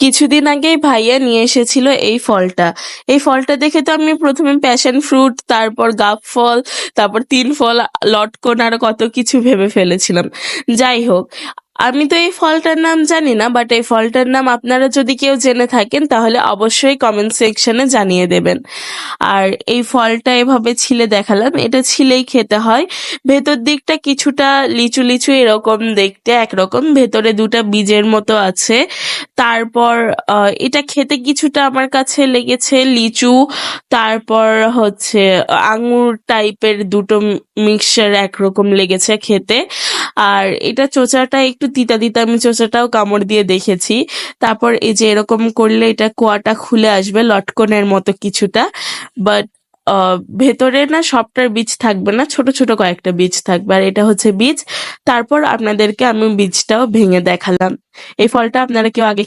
কিছুদিন আগেই ভাইয়া নিয়ে এসেছিল এই ফলটা। এই ফলটা দেখে তো আমি প্রথমে প্যাশন ফ্রুট, তারপর গাব ফল, তারপর তিল ফল, লটকন আরো কত কিছু ভেবে ফেলেছিলাম। যাই হোক, আমি তো এই ফলটার নাম জানি না, বাট এই ফলটার নাম আপনারা যদি কেউ জেনে থাকেন তাহলে অবশ্যই কমেন্ট সেকশনে জানিয়ে দেবেন। আর এই ফলটা এভাবে ছিলে দেখালাম, এটা ছিলেই খেতে হয়। ভেতর দিকটা কিছুটা লিচু লিচু এরকম দেখতে, একরকম ভেতরে দুটা বীজের মতো আছে। তারপর এটা খেতে কিছুটা আমার কাছে লেগেছে লিচু, তারপর হচ্ছে আঙুর টাইপের দুটো মিক্সচার একরকম লেগেছে খেতে। আর এটা চোচাটা একটু তিতা তিতা, আমি চোচাটাও কামড় দিয়ে দেখেছি। তারপর এই যে এরকম করলে এটা কোয়াটা খুলে আসবে লটকনের মতো কিছুটা, বাট ভেতরে না সবটার বীজ থাকবে না, ছোট ছোট কয়েকটা বীজ থাকবে, আর এটা হচ্ছে বীজ। তারপর আপনাদেরকে আমি বীজটাও ভেঙে দেখালাম। এই ফলটা আপনারা কেউ আগে